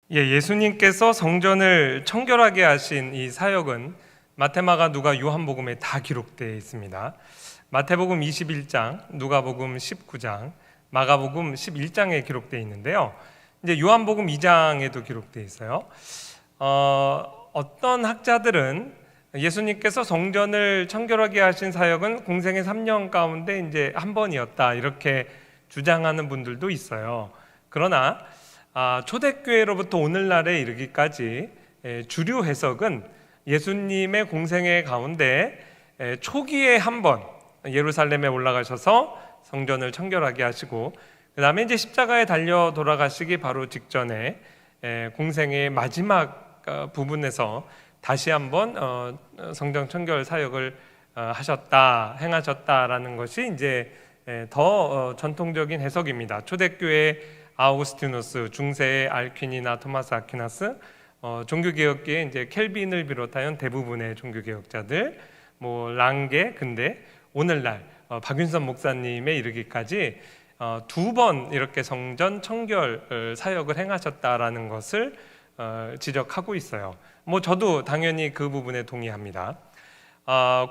예수님께서 성전을 청결하게 하신 이 사역은 마태, 마가, 누가, 요한복음에 다 기록되어 있습니다. 마태복음 21장, 누가복음 19장, 마가복음 11장에 기록되어 있는데요. 이제 요한복음 2장에도 기록되어 있어요. 어떤 학자들은 예수님께서 성전을 청결하게 하신 사역은 공생의 3년 가운데 이제 한 번이었다, 이렇게 주장하는 분들도 있어요. 그러나 초대교회로부터 오늘날에 이르기까지 주류 해석은 예수님의 공생애 가운데 초기에 한 번 예루살렘에 올라가셔서 성전을 청결하게 하시고, 그 다음에 이제 십자가에 달려 돌아가시기 바로 직전에 공생애의 마지막 부분에서 다시 한번 성전 청결 사역을 행하셨다라는 것이 이제 더 전통적인 해석입니다. 초대교회 아우구스티누스, 중세의 알퀴니나 토마스 아퀴나스, 종교개혁계의 이제 켈빈을 비롯하여 대부분의 종교개혁자들, 랑게, 근데 오늘날 박윤선 목사님에 이르기까지 두 번 이렇게 성전 청결 사역을 행하셨다라는 것을 지적하고 있어요. 저도 당연히 그 부분에 동의합니다.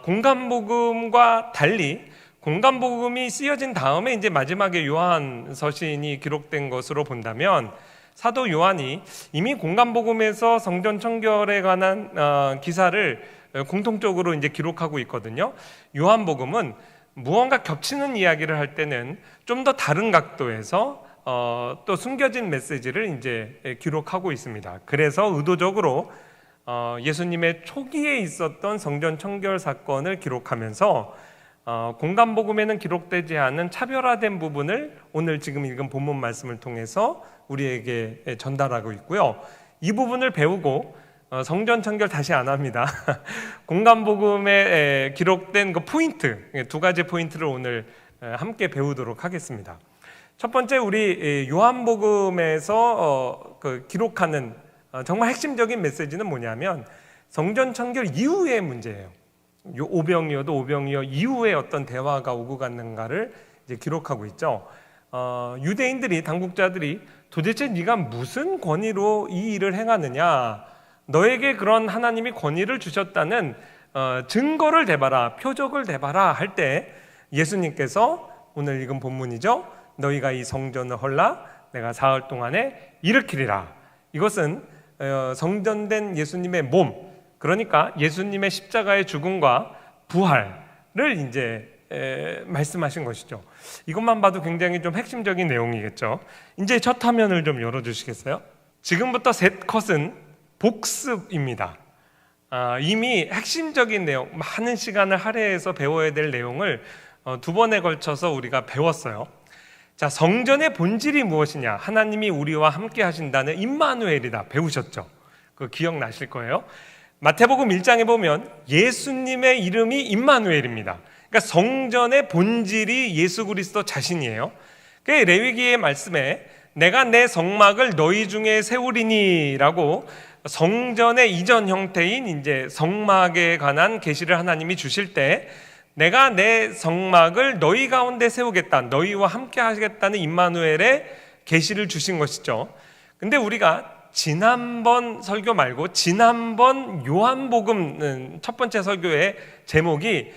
공간복음과 달리 공간복음이 쓰여진 다음에 이제 마지막에 요한 서신이 기록된 것으로 본다면, 사도 요한이 이미 공간복음에서 성전 청결에 관한 기사를 공통적으로 이제 기록하고 있거든요. 요한복음은 무언가 겹치는 이야기를 할 때는 좀 더 다른 각도에서 또 숨겨진 메시지를 이제 기록하고 있습니다. 그래서 의도적으로 예수님의 초기에 있었던 성전 청결 사건을 기록하면서 공간복음에는 기록되지 않은 차별화된 부분을 오늘 지금 읽은 본문 말씀을 통해서 우리에게 전달하고 있고요. 이 부분을 배우고 성전 청결 다시 안 합니다. 공간복음에 기록된 그 포인트, 두 가지 포인트를 오늘 함께 배우도록 하겠습니다. 첫 번째, 우리 요한복음에서 기록하는 정말 핵심적인 메시지는 뭐냐면 성전 청결 이후의 문제예요. 오병이어도 오병이어 이후에 어떤 대화가 오고 갔는가를 이제 기록하고 있죠. 유대인들이, 당국자들이 도대체 네가 무슨 권위로 이 일을 행하느냐, 너에게 그런 하나님이 권위를 주셨다는 증거를 대봐라, 표적을 대봐라 할 때 예수님께서 오늘 읽은 본문이죠. 너희가 이 성전을 헐라 내가 사흘 동안에 일으키리라. 이것은 성전된 예수님의 몸, 그러니까 예수님의 십자가의 죽음과 부활을 이제 말씀하신 것이죠. 이것만 봐도 굉장히 좀 핵심적인 내용이겠죠. 이제 첫 화면을 좀 열어주시겠어요? 지금부터 셋 컷은 복습입니다. 이미 핵심적인 내용, 많은 시간을 할애해서 배워야 될 내용을 두 번에 걸쳐서 우리가 배웠어요. 자, 성전의 본질이 무엇이냐? 하나님이 우리와 함께 하신다는 임마누엘이다. 배우셨죠? 그거 기억나실 거예요. 마태복음 1장에 보면 예수님의 이름이 임마누엘입니다. 그러니까 성전의 본질이 예수 그리스도 자신이에요. 그 레위기의 말씀에 내가 내 성막을 너희 중에 세우리니라고 성전의 이전 형태인 이제 성막에 관한 계시를 하나님이 주실 때, 내가 내 성막을 너희 가운데 세우겠다, 너희와 함께 하겠다는 임마누엘의 계시를 주신 것이죠. 근데 우리가 지난번 설교 말고 지난번 요한복음 첫 번째 설교의 제목이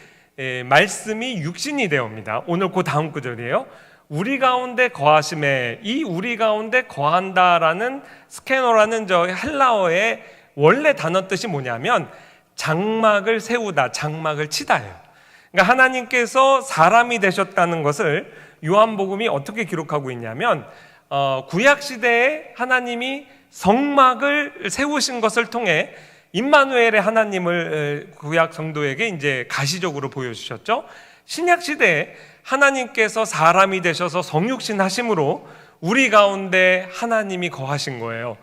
말씀이 육신이 되옵니다. 오늘 그 다음 구절이에요. 우리 가운데 거하심에, 이 우리 가운데 거한다라는 스케노라는 저 헬라어의 원래 단어 뜻이 뭐냐면 장막을 세우다, 장막을 치다예요. 그러니까 하나님께서 사람이 되셨다는 것을 요한복음이 어떻게 기록하고 있냐면 구약시대에 하나님이 성막을 세우신 것을 통해 임마누엘의 하나님을 구약 성도에게 이제 가시적으로 보여주셨죠. 신약 시대에 하나님께서 사람이 되셔서 성육신 하심으로 우리 가운데 하나님이 거하신 거예요.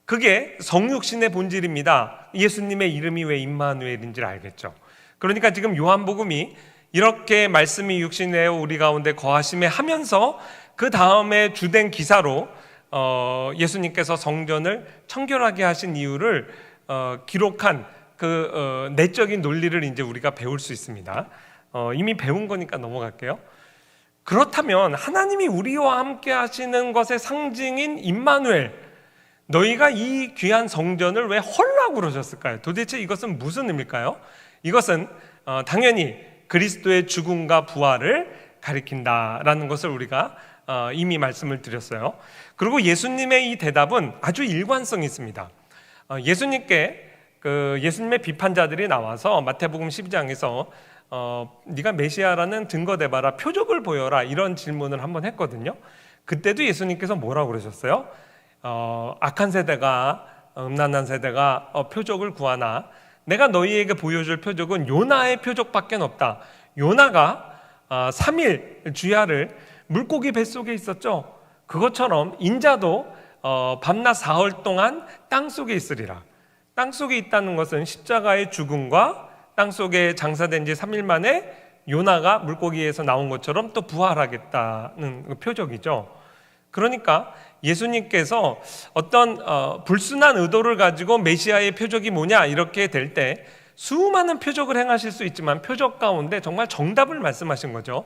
그게 성육신의 본질입니다. 예수님의 이름이 왜 임마누엘인지를 알겠죠. 그러니까 지금 요한복음이 이렇게 말씀이 육신에 우리 가운데 거하심에 하면서 그 다음에 주된 기사로 예수님께서 성전을 청결하게 하신 이유를 기록한 그 내적인 논리를 이제 우리가 배울 수 있습니다. 이미 배운 거니까 넘어갈게요. 그렇다면 하나님이 우리와 함께 하시는 것의 상징인 임마누엘, 너희가 이 귀한 성전을 왜 헐라고 그러셨을까요? 도대체 이것은 무슨 의미일까요? 이것은 당연히 그리스도의 죽음과 부활을 가리킨다라는 것을 우리가 이미 말씀을 드렸어요. 그리고 예수님의 이 대답은 아주 일관성이 있습니다. 예수님의 비판자들이 나와서 마태복음 12장에서 네가 메시아라는 증거 대봐라, 표적을 보여라, 이런 질문을 한번 했거든요. 그때도 예수님께서 뭐라고 그러셨어요? 악한 세대가, 음란한 세대가 표적을 구하나 내가 너희에게 보여줄 표적은 요나의 표적밖에 없다. 요나가 3일 주야를 물고기 뱃속에 있었죠. 그것처럼 인자도 밤낮 사흘 동안 땅속에 있으리라. 땅속에 있다는 것은 십자가의 죽음과 땅속에 장사된 지 3일 만에 요나가 물고기에서 나온 것처럼 또 부활하겠다는 표적이죠. 그러니까 예수님께서 어떤 불순한 의도를 가지고 메시아의 표적이 뭐냐 이렇게 될 때 수많은 표적을 행하실 수 있지만 표적 가운데 정말 정답을 말씀하신 거죠.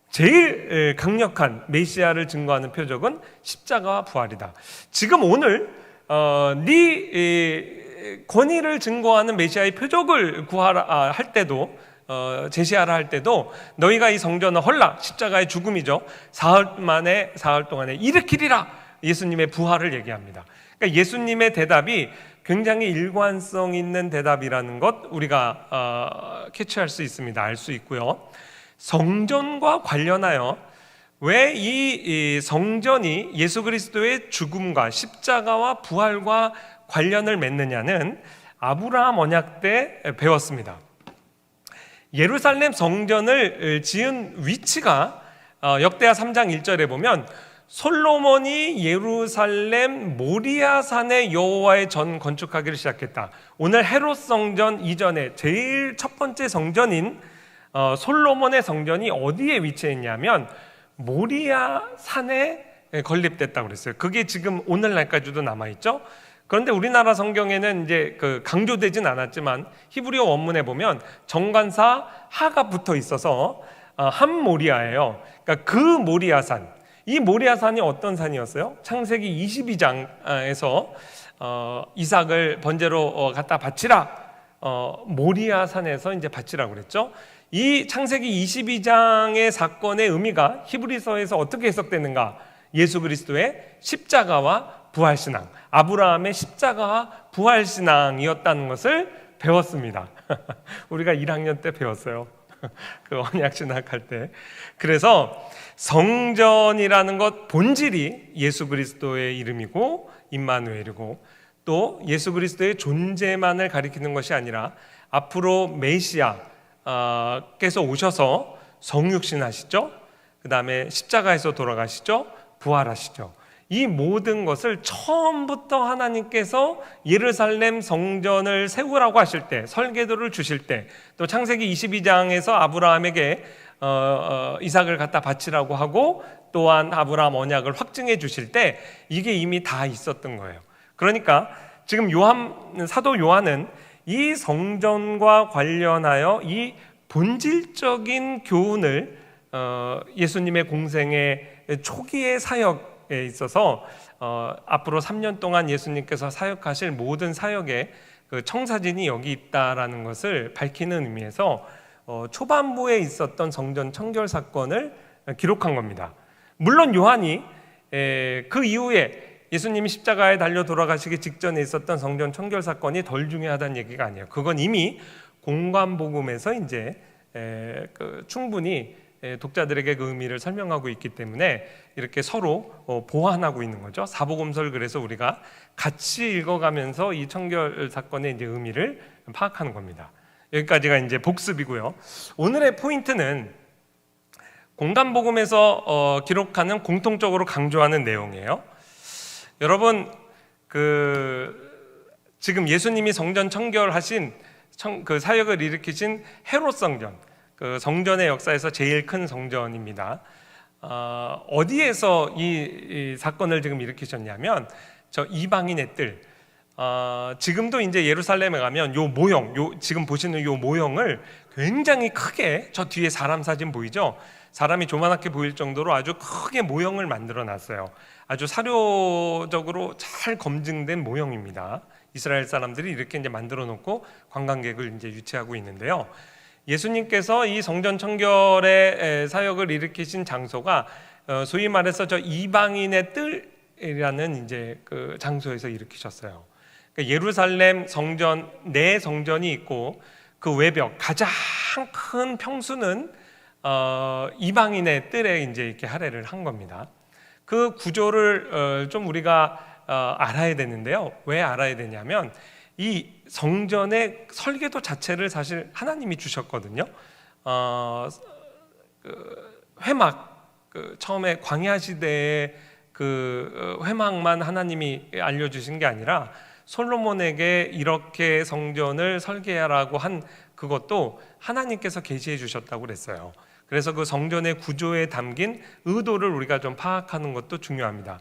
제일 강력한 메시아를 증거하는 표적은 십자가와 부활이다. 지금 오늘 네 권위를 증거하는 메시아의 표적을 구하라 할 때도 제시하라 할 때도 너희가 이 성전을 헐라, 십자가의 죽음이죠. 사흘 동안에 일으키리라. 예수님의 부활을 얘기합니다. 그러니까 예수님의 대답이 굉장히 일관성 있는 대답이라는 것 우리가 캐치할 수 있습니다. 알 수 있고요. 성전과 관련하여 왜 이 성전이 예수 그리스도의 죽음과 십자가와 부활과 관련을 맺느냐는 아브라함 언약 때 배웠습니다. 예루살렘 성전을 지은 위치가 역대하 3장 1절에 보면 솔로몬이 예루살렘 모리아산에 여호와의 전 건축하기를 시작했다. 오늘 헤롯 성전 이전에 제일 첫 번째 성전인 솔로몬의 성전이 어디에 위치해 있냐면 모리아산에 건립됐다고 그랬어요. 그게 지금 오늘날까지도 남아있죠. 그런데 우리나라 성경에는 이제 강조되진 않았지만 히브리어 원문에 보면 정관사 하가 붙어 있어서 한 모리아예요. 그러니까 그 모리아산, 이 모리아산이 어떤 산이었어요? 창세기 22장에서 이삭을 번제로 갖다 바치라, 모리아산에서 이제 바치라고 그랬죠. 이 창세기 22장의 사건의 의미가 히브리서에서 어떻게 해석되는가? 예수 그리스도의 십자가와 부활신앙, 아브라함의 십자가와 부활신앙이었다는 것을 배웠습니다. 우리가 1학년 때 배웠어요. 그 언약신학할 때. 그래서 성전이라는 것 본질이 예수 그리스도의 이름이고 임마누엘이고 또 예수 그리스도의 존재만을 가리키는 것이 아니라 앞으로 메시아께서 오셔서 성육신 하시죠. 그 다음에 십자가에서 돌아가시죠. 부활하시죠. 이 모든 것을 처음부터 하나님께서 예루살렘 성전을 세우라고 하실 때, 설계도를 주실 때, 또 창세기 22장에서 아브라함에게 이삭을 갖다 바치라고 하고 또한 아브라함 언약을 확증해 주실 때 이게 이미 다 있었던 거예요. 그러니까 지금 사도 요한은 이 성전과 관련하여 이 본질적인 교훈을 예수님의 공생의 초기의 사역에 있어서 앞으로 3년 동안 예수님께서 사역하실 모든 사역의 그 청사진이 여기 있다라는 것을 밝히는 의미에서 초반부에 있었던 성전 청결 사건을 기록한 겁니다. 물론 요한이 그 이후에 예수님이 십자가에 달려 돌아가시기 직전에 있었던 성전 청결 사건이 덜 중요하다는 얘기가 아니에요. 그건 이미 공관복음에서 이제 충분히 독자들에게 그 의미를 설명하고 있기 때문에 이렇게 서로 보완하고 있는 거죠. 사복음서를 그래서 우리가 같이 읽어가면서 이 청결 사건의 이제 의미를 파악하는 겁니다. 여기까지가 이제 복습이고요. 오늘의 포인트는 공관복음에서 기록하는 공통적으로 강조하는 내용이에요. 여러분, 지금 예수님이 성전 청결하신 그 사역을 일으키신 헤롯 성전, 그 성전의 역사에서 제일 큰 성전입니다. 어디에서 이 사건을 지금 일으키셨냐면 저 이방인의 뜰. 지금도 이제 예루살렘에 가면 요 모형, 지금 보시는 요 모형을 굉장히 크게 저 뒤에 사람 사진 보이죠? 사람이 조그맣게 보일 정도로 아주 크게 모형을 만들어 놨어요. 아주 사료적으로 잘 검증된 모형입니다. 이스라엘 사람들이 이렇게 이제 만들어 놓고 관광객을 이제 유치하고 있는데요. 예수님께서 이 성전 청결의 사역을 일으키신 장소가 소위 말해서 저 이방인의 뜰이라는 이제 그 장소에서 일으키셨어요. 그러니까 예루살렘 성전 내 성전이 있고 그 외벽 가장 큰 평수는 이방인의 뜰에 이제 이렇게 할애를 한 겁니다. 그 구조를 좀 우리가 알아야 되는데요. 왜 알아야 되냐면 이 성전의 설계도 자체를 사실 하나님이 주셨거든요. 회막 처음에 광야 시대의 그 회막만 하나님이 알려주신 게 아니라 솔로몬에게 이렇게 성전을 설계하라고 한 그것도 하나님께서 계시해 주셨다고 그랬어요. 그래서 그 성전의 구조에 담긴 의도를 우리가 좀 파악하는 것도 중요합니다.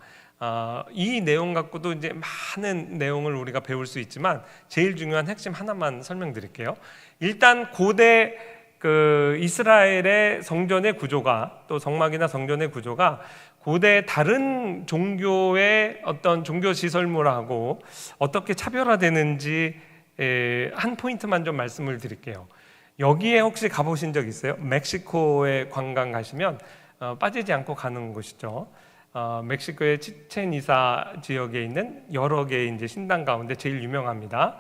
이 내용 갖고도 이제 많은 내용을 우리가 배울 수 있지만 제일 중요한 핵심 하나만 설명드릴게요. 일단 고대 그 이스라엘의 성전의 구조가 또 성막이나 성전의 구조가 고대 다른 종교의 어떤 종교 시설물하고 어떻게 차별화되는지 한 포인트만 좀 말씀을 드릴게요. 여기에 혹시 가보신 적 있어요? 멕시코에 관광 가시면 빠지지 않고 가는 곳이죠. 멕시코의 치첸이사 지역에 있는 여러 개의 이제 신당 가운데 제일 유명합니다.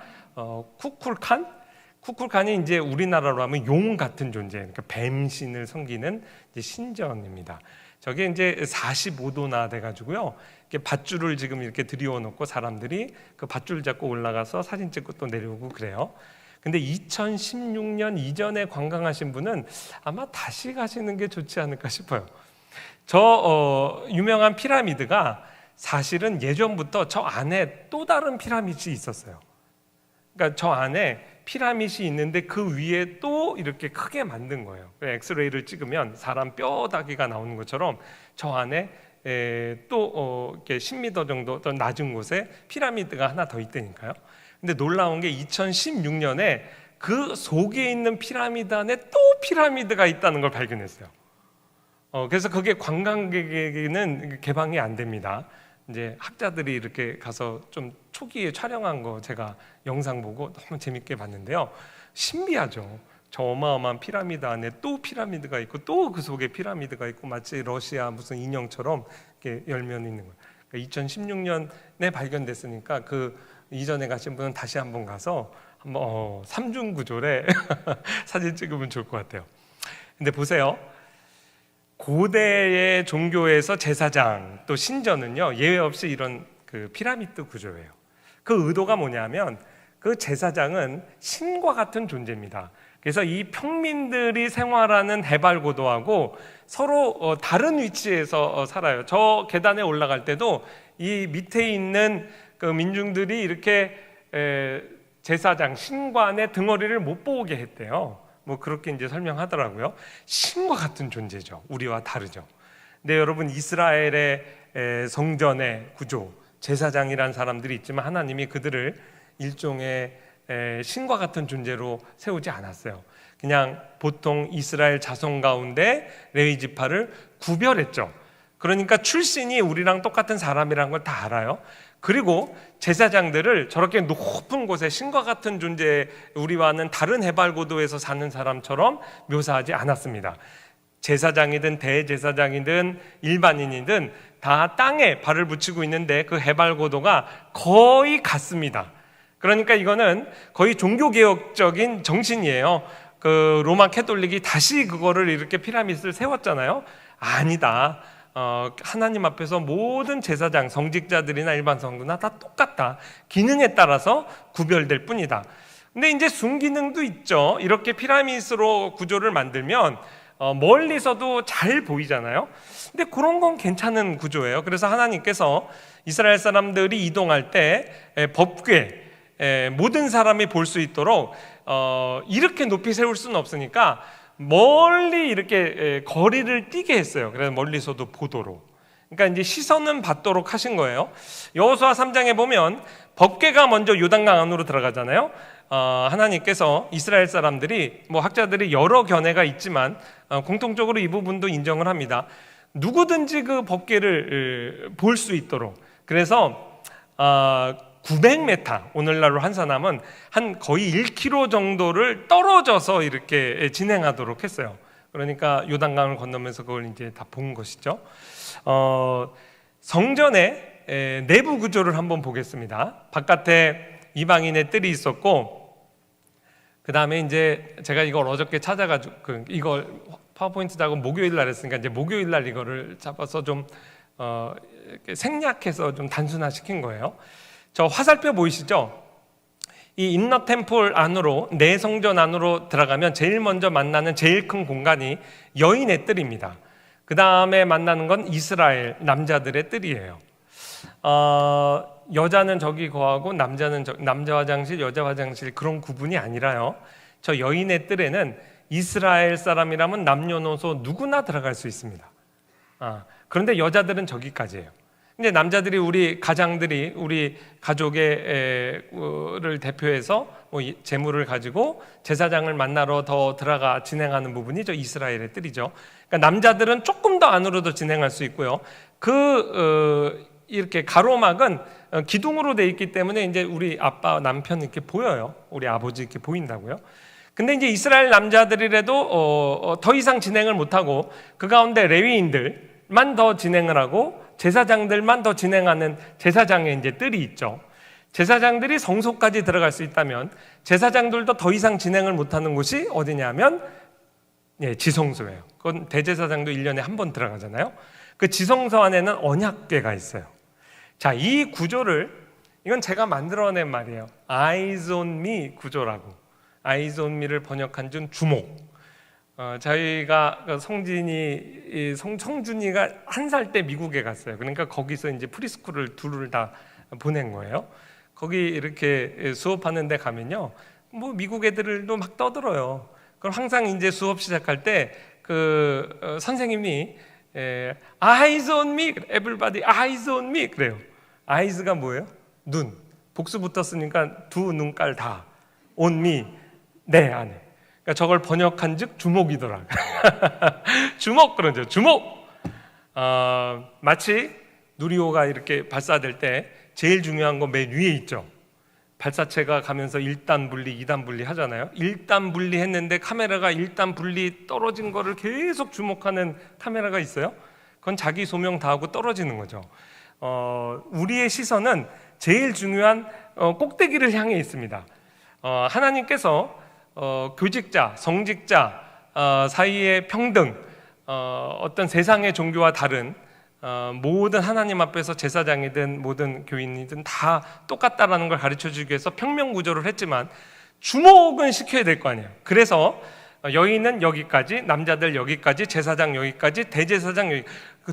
쿠쿨칸이 이제 우리나라로 하면 용 같은 존재, 그러니까 뱀신을 섬기는 이제 신전입니다. 저게 이제 45도나 돼가지고요. 이렇게 밧줄을 지금 이렇게 들여놓고 사람들이 그 밧줄 잡고 올라가서 사진 찍고 또 내려오고 그래요. 근데 2016년 이전에 관광하신 분은 아마 다시 가시는 게 좋지 않을까 싶어요. 저 유명한 피라미드가 사실은 예전부터 저 안에 또 다른 피라미드가 있었어요. 그러니까 저 안에 피라미드가 있는데 그 위에 또 이렇게 크게 만든 거예요. 엑스레이를 찍으면 사람 뼈다귀가 나오는 것처럼 저 안에 또 이렇게 10m 정도 더 낮은 곳에 피라미드가 하나 더 있다니까요. 근데 놀라운 게 2016년에 그 속에 있는 피라미드 안에 또 피라미드가 있다는 걸 발견했어요. 그래서 그게 관광객에게는 개방이 안 됩니다. 이제 학자들이 이렇게 가서 좀 초기에 촬영한 거 제가 영상 보고 너무 재밌게 봤는데요. 신비하죠. 저 어마어마한 피라미드 안에 또 피라미드가 있고 또 그 속에 피라미드가 있고 마치 러시아 무슨 인형처럼 이렇게 열면 있는 거예요. 그러니까 2016년에 발견됐으니까 그 이전에 가신 분은 다시 한번 가서 한번 삼중구조래 사진 찍으면 좋을 것 같아요. 근데 보세요. 고대의 종교에서 제사장 또 신전은요 예외 없이 이런 그 피라미드 구조예요. 그 의도가 뭐냐면 그 제사장은 신과 같은 존재입니다. 그래서 이 평민들이 생활하는 해발고도하고 서로 다른 위치에서 살아요. 저 계단에 올라갈 때도 이 밑에 있는 그 민중들이 이렇게 제사장 신관의 등허리를 못 보게 했대요. 뭐 그렇게 이제 설명하더라고요. 신과 같은 존재죠. 우리와 다르죠. 근데 여러분 이스라엘의 성전의 구조, 제사장이란 사람들이 있지만 하나님이 그들을 일종의 신과 같은 존재로 세우지 않았어요. 그냥 보통 이스라엘 자손 가운데 레위 지파를 구별했죠. 그러니까 출신이 우리랑 똑같은 사람이라는 걸 다 알아요. 그리고 제사장들을 저렇게 높은 곳에 신과 같은 존재, 우리와는 다른 해발고도에서 사는 사람처럼 묘사하지 않았습니다. 제사장이든 대제사장이든 일반인이든 다 땅에 발을 붙이고 있는데 그 해발고도가 거의 같습니다. 그러니까 이거는 거의 종교개혁적인 정신이에요. 그 로마 캐톨릭이 다시 그거를 이렇게 피라미드를 세웠잖아요. 아니다. 하나님 앞에서 모든 제사장, 성직자들이나 일반 성도나 다 똑같다. 기능에 따라서 구별될 뿐이다. 근데 이제 순기능도 있죠. 이렇게 피라미드로 구조를 만들면 멀리서도 잘 보이잖아요. 근데 그런 건 괜찮은 구조예요. 그래서 하나님께서 이스라엘 사람들이 이동할 때 법궤, 모든 사람이 볼 수 있도록 이렇게 높이 세울 수는 없으니까 멀리 이렇게 거리를 띄게 했어요. 그래서 멀리서도 보도록. 그러니까 이제 시선은 받도록 하신 거예요. 여호수아 3장에 보면 법궤가 먼저 요단강 안으로 들어가잖아요. 하나님께서 이스라엘 사람들이 학자들이 여러 견해가 있지만 공통적으로 이 부분도 인정을 합니다. 누구든지 그 법궤를 볼 수 있도록. 그래서 900m, 오늘날로 환산하면 한 거의 1km 정도를 떨어져서 이렇게 진행하도록 했어요. 그러니까 요단강을 건너면서 그걸 이제 다 본 것이죠. 성전의 내부 구조를 한번 보겠습니다. 바깥에 이방인의 뜰이 있었고, 그 다음에 이제 제가 이걸 어저께 찾아가지고 이걸 파워포인트 작업 목요일 날 했으니까 이제 목요일 날 이거를 잡아서 좀 생략해서 좀 단순화시킨 거예요. 저 화살표 보이시죠? 이 인너 템플 안으로, 내 성전 안으로 들어가면 제일 먼저 만나는 제일 큰 공간이 여인의 뜰입니다. 그 다음에 만나는 건 이스라엘 남자들의 뜰이에요. 여자는 저기 거하고 남자는 남자 화장실, 여자 화장실 그런 구분이 아니라요. 저 여인의 뜰에는 이스라엘 사람이라면 남녀노소 누구나 들어갈 수 있습니다. 그런데 여자들은 저기까지예요. 근데 남자들이, 우리 가장들이 우리 가족을 대표해서 재물을 가지고 제사장을 만나러 더 들어가 진행하는 부분이 저 이스라엘의 뜰이죠. 그러니까 남자들은 조금 더 안으로도 진행할 수 있고요. 이렇게 가로막은 기둥으로 돼 있기 때문에 이제 우리 아빠, 남편 이렇게 보여요. 우리 아버지 이렇게 보인다고요. 근데 이제 이스라엘 남자들이라도 더 이상 진행을 못하고 그 가운데 레위인들만 더 진행을 하고 제사장들만 더 진행하는 제사장의 이제 뜰이 있죠. 제사장들이 성소까지 들어갈 수 있다면 제사장들도 더 이상 진행을 못하는 곳이 어디냐면 지성소예요. 그건 대제사장도 1년에 한 번 들어가잖아요. 그 지성소 안에는 언약궤가 있어요. 자, 이 구조를, 이건 제가 만들어낸 말이에요. Eyes on me 구조라고. Eyes on me를 번역한 준 주목. 저희가 성준이가 1살 때 미국에 갔어요. 그러니까 거기서 이제 프리스쿨을 둘을 다 보낸 거예요. 거기 이렇게 수업하는 데 가면요, 미국 애들도 막 떠들어요. 그럼 항상 이제 수업 시작할 때 선생님이 eyes on me, everybody eyes on me 그래요. eyes가 뭐예요? 눈. 복수 붙었으니까 두 눈깔 다. on me, 내 안에. 그러니까 저걸 번역한 즉 주목이더라. 주목 그러죠. 주목. 마치 누리호가 이렇게 발사될 때 제일 중요한 거 맨 위에 있죠. 발사체가 가면서 1단 분리, 2단 분리 하잖아요. 1단 분리 했는데 카메라가 1단 분리 떨어진 거를 계속 주목하는 카메라가 있어요. 그건 자기 소명 다 하고 떨어지는 거죠. 우리의 시선은 제일 중요한 꼭대기를 향해 있습니다. 하나님께서 교직자, 성직자 사이의 평등, 어떤 세상의 종교와 다른 모든 하나님 앞에서 제사장이든 모든 교인이든 다 똑같다라는 걸 가르쳐주기 위해서 평면구조를 했지만 주목은 시켜야 될 거 아니에요. 그래서 여인은 여기까지, 남자들 여기까지, 제사장 여기까지, 대제사장 여기,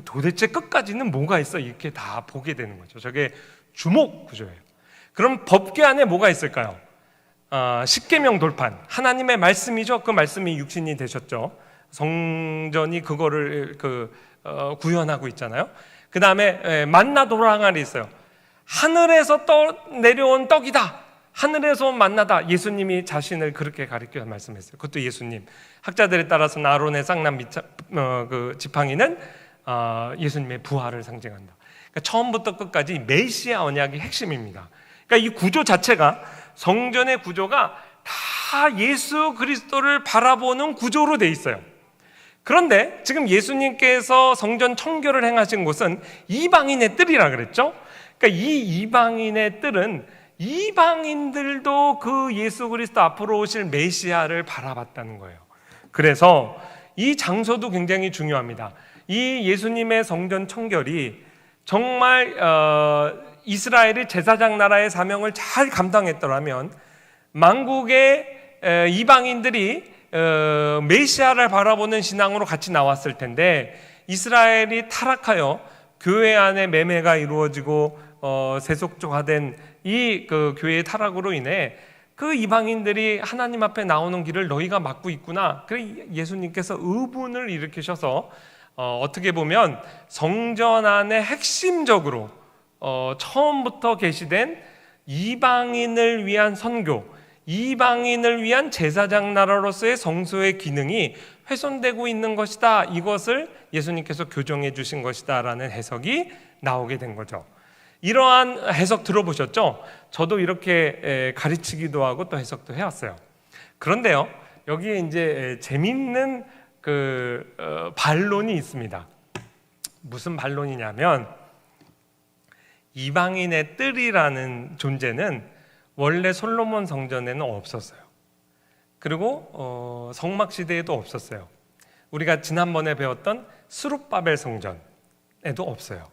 도대체 끝까지는 뭐가 있어? 이렇게 다 보게 되는 거죠. 저게 주목 구조예요. 그럼 법궤 안에 뭐가 있을까요? 십계명 돌판, 하나님의 말씀이죠. 그 말씀이 육신이 되셨죠. 성전이 그거를 구현하고 있잖아요. 그 다음에 만나 돌아가리 있어요. 하늘에서 내려온 떡이다. 하늘에서 온 만나다. 예수님이 자신을 그렇게 가리켜 말씀했어요. 그것도 예수님. 학자들에 따라서는 아론의 쌍난 지팡이는 예수님의 부활을 상징한다. 그러니까 처음부터 끝까지 메시아 언약이 핵심입니다. 그러니까 이 구조 자체가, 성전의 구조가 다 예수 그리스도를 바라보는 구조로 돼 있어요. 그런데 지금 예수님께서 성전 청교를 행하신 곳은 이방인의 뜰이라 그랬죠. 그러니까 이 이방인의 뜰은 이방인들도 그 예수 그리스도 앞으로 오실 메시아를 바라봤다는 거예요. 그래서 이 장소도 굉장히 중요합니다. 이 예수님의 성전 청결이 정말 이스라엘이 제사장 나라의 사명을 잘 감당했더라면 만국의 이방인들이 메시아를 바라보는 신앙으로 같이 나왔을 텐데, 이스라엘이 타락하여 교회 안에 매매가 이루어지고 세속화된 이 교회의 타락으로 인해 그 이방인들이 하나님 앞에 나오는 길을 너희가 막고 있구나. 그래 예수님께서 의분을 일으키셔서 어떻게 보면 성전 안에 핵심적으로 처음부터 계시된 이방인을 위한 선교, 이방인을 위한 제사장 나라로서의 성소의 기능이 훼손되고 있는 것이다. 이것을 예수님께서 교정해 주신 것이다 라는 해석이 나오게 된 거죠. 이러한 해석 들어보셨죠? 저도 이렇게 가르치기도 하고 또 해석도 해왔어요. 그런데요, 여기에 이제 재밌는 반론이 있습니다. 무슨 반론이냐면, 이방인의 뜰이라는 존재는 원래 솔로몬 성전에는 없었어요. 그리고 성막 시대에도 없었어요. 우리가 지난번에 배웠던 스룹바벨 성전에도 없어요.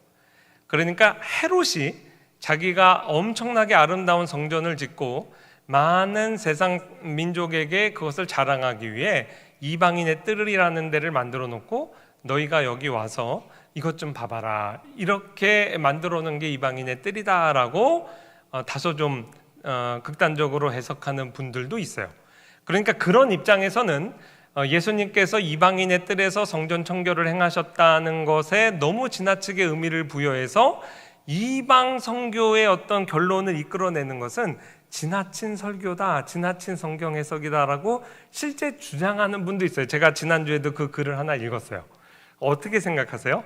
그러니까 헤롯이 자기가 엄청나게 아름다운 성전을 짓고 많은 세상 민족에게 그것을 자랑하기 위해 이방인의 뜰이라는 데를 만들어 놓고, 너희가 여기 와서 이것 좀 봐봐라, 이렇게 만들어 놓은 게 이방인의 뜰이다라고 다소 좀 극단적으로 해석하는 분들도 있어요. 그러니까 그런 입장에서는 예수님께서 이방인의 뜰에서 성전 청결을 행하셨다는 것에 너무 지나치게 의미를 부여해서 이방 선교의 어떤 결론을 이끌어내는 것은 지나친 설교다, 지나친 성경 해석이다라고 실제 주장하는 분도 있어요. 제가 지난주에도 그 글을 하나 읽었어요. 어떻게 생각하세요?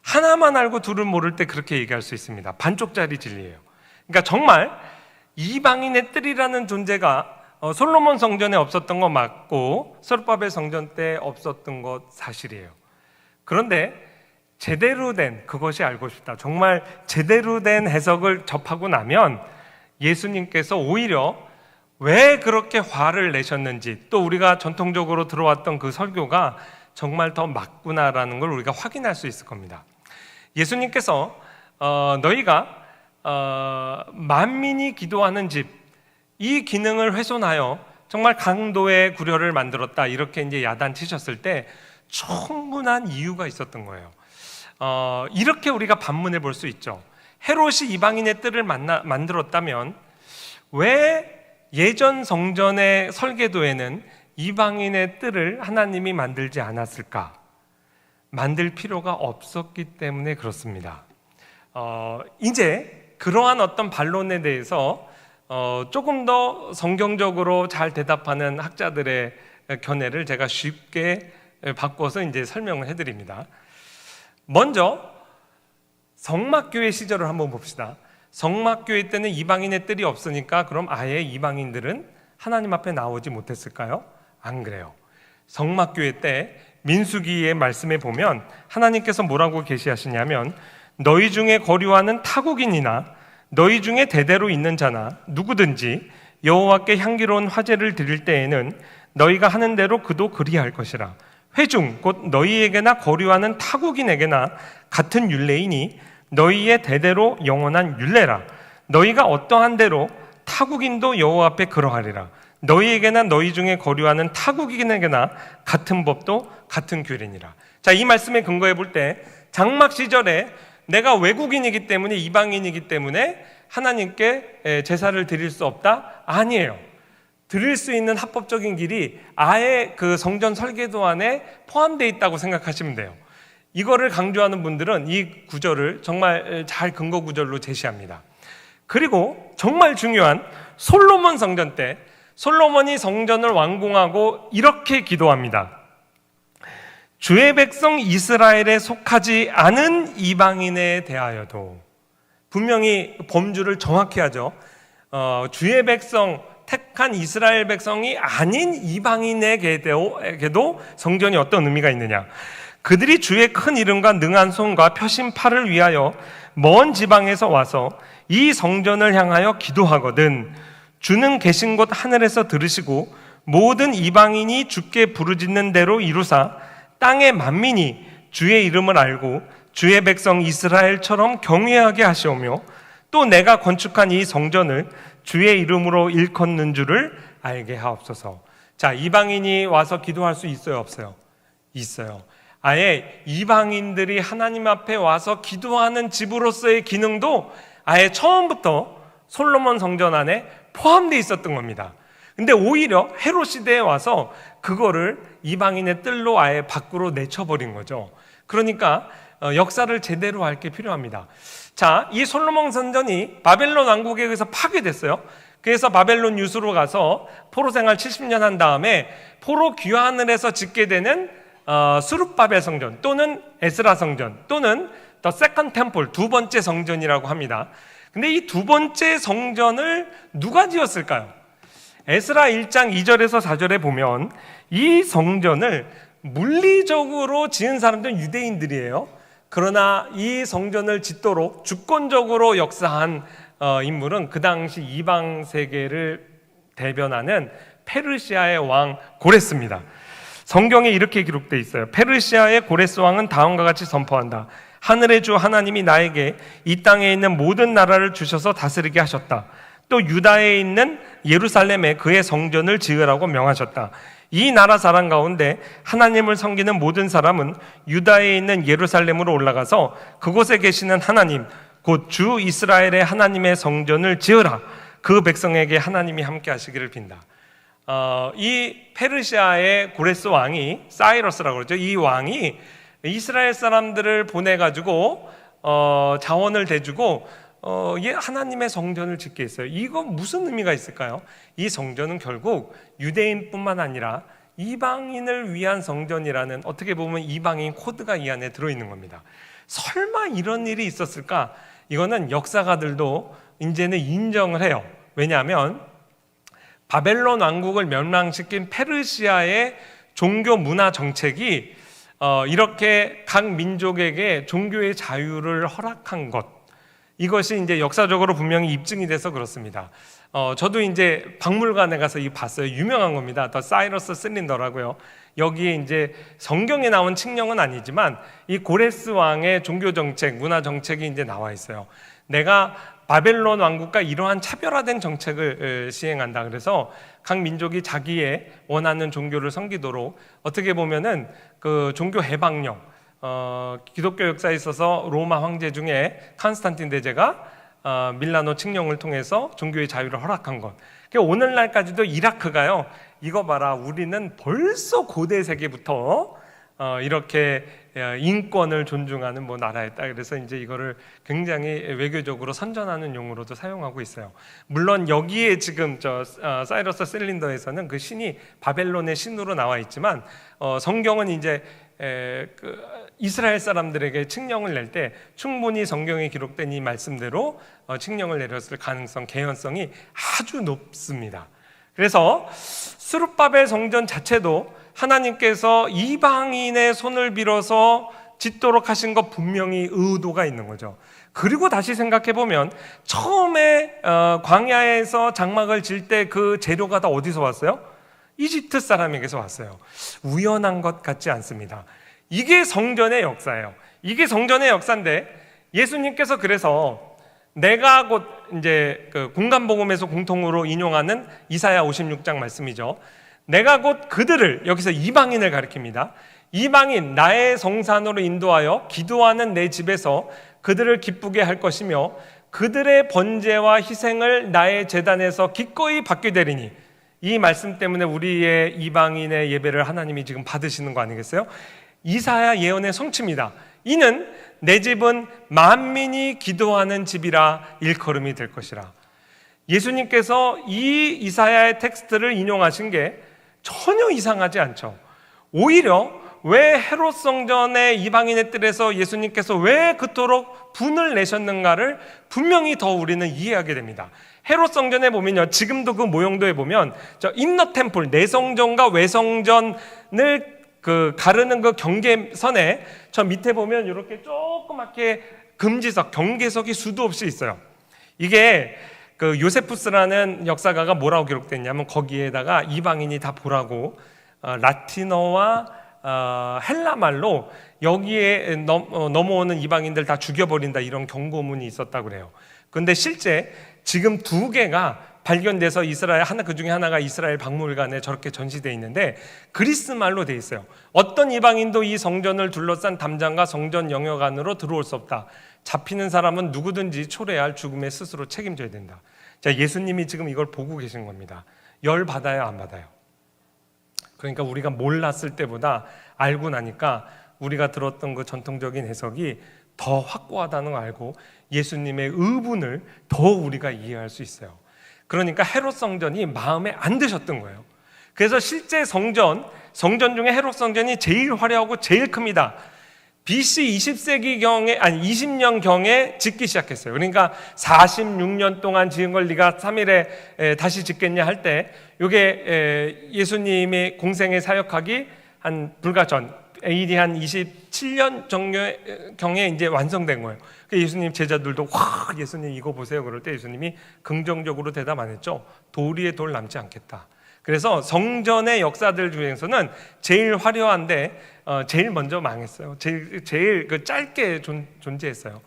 하나만 알고 둘은 모를 때 그렇게 얘기할 수 있습니다. 반쪽짜리 진리예요. 그러니까 정말 이방인의 뜰이라는 존재가 솔로몬 성전에 없었던 거 맞고 스룹바벨 성전 때 없었던 것 사실이에요. 그런데 제대로 된, 그것이 알고 싶다, 정말 제대로 된 해석을 접하고 나면 예수님께서 오히려 왜 그렇게 화를 내셨는지, 또 우리가 전통적으로 들어왔던 그 설교가 정말 더 맞구나라는 걸 우리가 확인할 수 있을 겁니다. 예수님께서 너희가 만민이 기도하는 집, 이 기능을 훼손하여 정말 강도의 구려를 만들었다, 이렇게 이제 야단치셨을 때 충분한 이유가 있었던 거예요. 이렇게 우리가 반문해 볼 수 있죠. 헤롯이 이방인의 뜰을 만들었다면 왜 예전 성전의 설계도에는 이방인의 뜰을 하나님이 만들지 않았을까? 만들 필요가 없었기 때문에 그렇습니다. 이제 그러한 어떤 반론에 대해서 조금 더 성경적으로 잘 대답하는 학자들의 견해를 제가 쉽게 바꿔서 이제 설명을 해드립니다. 먼저 성막교회 시절을 한번 봅시다. 성막교회 때는 이방인의 뜰이 없으니까 그럼 아예 이방인들은 하나님 앞에 나오지 못했을까요? 안 그래요. 성막교회 때 민수기의 말씀에 보면 하나님께서 뭐라고 계시하시냐면, 너희 중에 거류하는 타국인이나 너희 중에 대대로 있는 자나 누구든지 여호와께 향기로운 화제를 드릴 때에는 너희가 하는 대로 그도 그리할 것이라. 회중 곧 너희에게나 거류하는 타국인에게나 같은 율례이니 너희의 대대로 영원한 율례라. 너희가 어떠한 대로 타국인도 여호와 앞에 그러하리라. 너희에게나 너희 중에 거류하는 타국인에게나 같은 법도 같은 규례니라. 자, 이 말씀에 근거해 볼 때 장막 시절에 내가 외국인이기 때문에, 이방인이기 때문에 하나님께 제사를 드릴 수 없다? 아니에요. 드릴 수 있는 합법적인 길이 아예 그 성전 설계도 안에 포함되어 있다고 생각하시면 돼요. 이거를 강조하는 분들은 이 구절을 정말 잘 근거 구절로 제시합니다. 그리고 정말 중요한 솔로몬 성전 때 솔로몬이 성전을 완공하고 이렇게 기도합니다. 주의 백성 이스라엘에 속하지 않은 이방인에 대하여도, 분명히 범주를 정확히 하죠. 주의 백성, 택한 이스라엘 백성이 아닌 이방인에게도 성전이 어떤 의미가 있느냐. 그들이 주의 큰 이름과 능한 손과 펴신 팔을 위하여 먼 지방에서 와서 이 성전을 향하여 기도하거든 주는 계신 곳 하늘에서 들으시고 모든 이방인이 주께 부르짖는 대로 이루사 땅의 만민이 주의 이름을 알고 주의 백성 이스라엘처럼 경외하게 하시오며 또 내가 건축한 이 성전을 주의 이름으로 일컫는 줄을 알게 하옵소서. 자, 이방인이 와서 기도할 수 있어요, 없어요? 있어요. 아예 이방인들이 하나님 앞에 와서 기도하는 집으로서의 기능도 아예 처음부터 솔로몬 성전 안에 포함되어 있었던 겁니다. 근데 오히려 헤롯 시대에 와서 그거를 이방인의 뜰로 아예 밖으로 내쳐버린 거죠. 그러니까 역사를 제대로 알 게 필요합니다. 자, 이 솔로몬 성전이 바벨론 왕국에 의해서 파괴됐어요. 그래서 바벨론 유수로 가서 포로 생활 70년 한 다음에 포로 귀환을 해서 짓게 되는 스룹바벨 성전 또는 에스라 성전 또는 더 세컨드 템플, 두 번째 성전이라고 합니다. 근데 이 두 번째 성전을 누가 지었을까요? 에스라 1장 2절에서 4절에 보면 이 성전을 물리적으로 지은 사람들은 유대인들이에요. 그러나 이 성전을 짓도록 주권적으로 역사한 인물은 그 당시 이방 세계를 대변하는 페르시아의 왕 고레스입니다. 성경에 이렇게 기록되어 있어요. 페르시아의 고레스 왕은 다음과 같이 선포한다. 하늘의 주 하나님이 나에게 이 땅에 있는 모든 나라를 주셔서 다스리게 하셨다. 또 유다에 있는 예루살렘에 그의 성전을 지으라고 명하셨다. 이 나라 사람 가운데 하나님을 섬기는 모든 사람은 유다에 있는 예루살렘으로 올라가서 그곳에 계시는 하나님 곧 주 이스라엘의 하나님의 성전을 지으라. 그 백성에게 하나님이 함께 하시기를 빈다. 이 페르시아의 고레스 왕이 사이러스라고 그러죠. 이 왕이 이스라엘 사람들을 보내가지고 자원을 대주고 하나님의 성전을 짓게 했어요. 이건 무슨 의미가 있을까요? 이 성전은 결국 유대인뿐만 아니라 이방인을 위한 성전이라는, 어떻게 보면 이방인 코드가 이 안에 들어있는 겁니다. 설마 이런 일이 있었을까? 이거는 역사가들도 이제는 인정을 해요. 왜냐하면 바벨론 왕국을 멸망시킨 페르시아의 종교 문화 정책이 이렇게 각 민족에게 종교의 자유를 허락한 것, 이것이 이제 역사적으로 분명히 입증이 돼서 그렇습니다. 저도 이제 박물관에 가서 이 봤어요. 유명한 겁니다. 더 사이러스 실린더라고요. 여기에 이제 성경에 나온 칙령은 아니지만 이 고레스 왕의 종교 정책, 문화 정책이 이제 나와 있어요. 내가 바벨론 왕국과 이러한 차별화된 정책을 시행한다. 그래서 각 민족이 자기의 원하는 종교를 섬기도록, 어떻게 보면은 그 종교 해방령, 기독교 역사에 있어서 로마 황제 중에 콘스탄틴 대제가 밀라노 칙령을 통해서 종교의 자유를 허락한 것. 오늘날까지도 이라크가요, 이거 봐라, 우리는 벌써 고대 세계부터 이렇게 인권을 존중하는 나라였다. 그래서 이제 이거를 굉장히 외교적으로 선전하는 용어로도 사용하고 있어요. 물론 여기에 지금 사이러스 실린더에서는 그 신이 바벨론의 신으로 나와 있지만 성경은 이제 이스라엘 사람들에게 칙령을 낼 때 충분히 성경에 기록된 이 말씀대로 칙령을 내렸을 가능성, 개연성이 아주 높습니다. 그래서 스룹바벨 성전 자체도 하나님께서 이방인의 손을 빌어서 짓도록 하신 것 분명히 의도가 있는 거죠. 그리고 다시 생각해 보면 처음에 광야에서 장막을 질 때 그 재료가 다 어디서 왔어요? 이집트 사람에게서 왔어요. 우연한 것 같지 않습니다. 이게 성전의 역사예요. 이게 성전의 역사인데 예수님께서 그래서 내가 곧 이제 그 공간복음에서 공통으로 인용하는 이사야 56장 말씀이죠. 내가 곧 그들을, 여기서 이방인을 가리킵니다. 이방인 나의 성산으로 인도하여 기도하는 내 집에서 그들을 기쁘게 할 것이며 그들의 번제와 희생을 나의 제단에서 기꺼이 받게 되리니, 이 말씀 때문에 우리의 이방인의 예배를 하나님이 지금 받으시는 거 아니겠어요? 이사야 예언의 성취입니다. 이는 내 집은 만민이 기도하는 집이라 일컬음이 될 것이라. 예수님께서 이 이사야의 텍스트를 인용하신 게 전혀 이상하지 않죠. 오히려 왜 헤롯 성전의 이방인의 뜰에서 예수님께서 왜 그토록 분을 내셨는가를 분명히 더 우리는 이해하게 됩니다. 헤롯 성전에 보면요, 지금도 그 모형도에 보면 저 인너 템플, 내성전과 외성전을 그 가르는 그 경계선에 저 밑에 보면 이렇게 조그맣게 금지석, 경계석이 수도 없이 있어요. 이게 그 요세푸스라는 역사가가 뭐라고 기록됐냐면 거기에다가 이방인이 다 보라고 라틴어와 헬라 말로 여기에 넘어오는 이방인들 다 죽여버린다, 이런 경고문이 있었다고 그래요. 그런데 실제 지금 두 개가 발견돼서 이스라엘 하나, 그 중에 하나가 이스라엘 박물관에 저렇게 전시되어 있는데 그리스 말로 돼 있어요. 어떤 이방인도 이 성전을 둘러싼 담장과 성전 영역 안으로 들어올 수 없다. 잡히는 사람은 누구든지 초래할 죽음에 스스로 책임져야 된다. 자, 예수님이 지금 이걸 보고 계신 겁니다. 열 받아요, 안 받아요? 그러니까 우리가 몰랐을 때보다 알고 나니까 우리가 들었던 그 전통적인 해석이 더 확고하다는 걸 알고 예수님의 의분을 더 우리가 이해할 수 있어요. 그러니까 헤롯 성전이 마음에 안 드셨던 거예요. 그래서 실제 성전 중에 헤롯 성전이 제일 화려하고 제일 큽니다. BC 20세기경에 20년경에 짓기 시작했어요. 그러니까 46년 동안 지은 걸 네가 3일에 다시 짓겠냐 할 때, 이게 예수님의 공생의 사역하기 한 불과 전 AD 한 27년 정도경에 이제 완성된 거예요. 예수님 제자들도 와, 예수님 이거 보세요. 그럴 때 예수님이 긍정적으로 대답 안 했죠. 돌 위에 돌 남지 않겠다. 그래서 성전의 역사들 중에서는 제일 화려한데 제일 먼저 망했어요. 제일 그 짧게 존재했어요.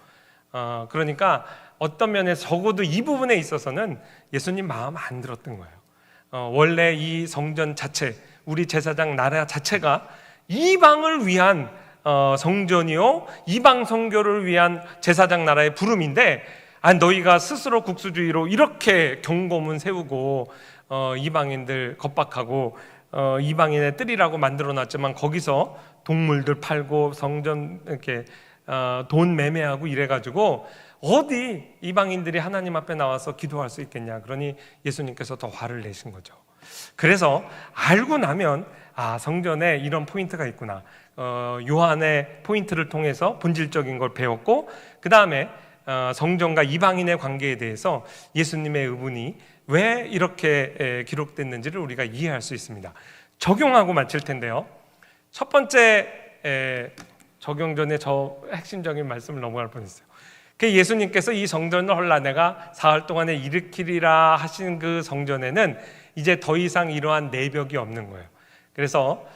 그러니까 어떤 면에 적어도 이 부분에 있어서는 예수님 마음 안 들었던 거예요. 원래 이 성전 자체, 우리 제사장 나라 자체가 이방을 위한 성전이요, 이방 선교를 위한 제사장 나라의 부름인데, 너희가 스스로 국수주의로 이렇게 경고문 세우고 이방인들 겁박하고 이방인의 뜰이라고 만들어놨지만 거기서 동물들 팔고 성전 이렇게 돈 매매하고 이래가지고 어디 이방인들이 하나님 앞에 나와서 기도할 수 있겠냐. 그러니 예수님께서 더 화를 내신 거죠. 그래서 알고 나면 성전에 이런 포인트가 있구나. 요한의 포인트를 통해서 본질적인 걸 배웠고, 그 다음에 성전과 이방인의 관계에 대해서 예수님의 의분이 왜 이렇게 기록됐는지를 우리가 이해할 수 있습니다. 적용하고 마칠 텐데요. 첫 번째 적용 전에 저 핵심적인 말씀을 넘어갈 뻔했어요. 예수님께서 이 성전을 헐라 내가 사흘 동안에 일으키리라 하신 그 성전에는 이제 더 이상 이러한 내벽이 없는 거예요. 그래서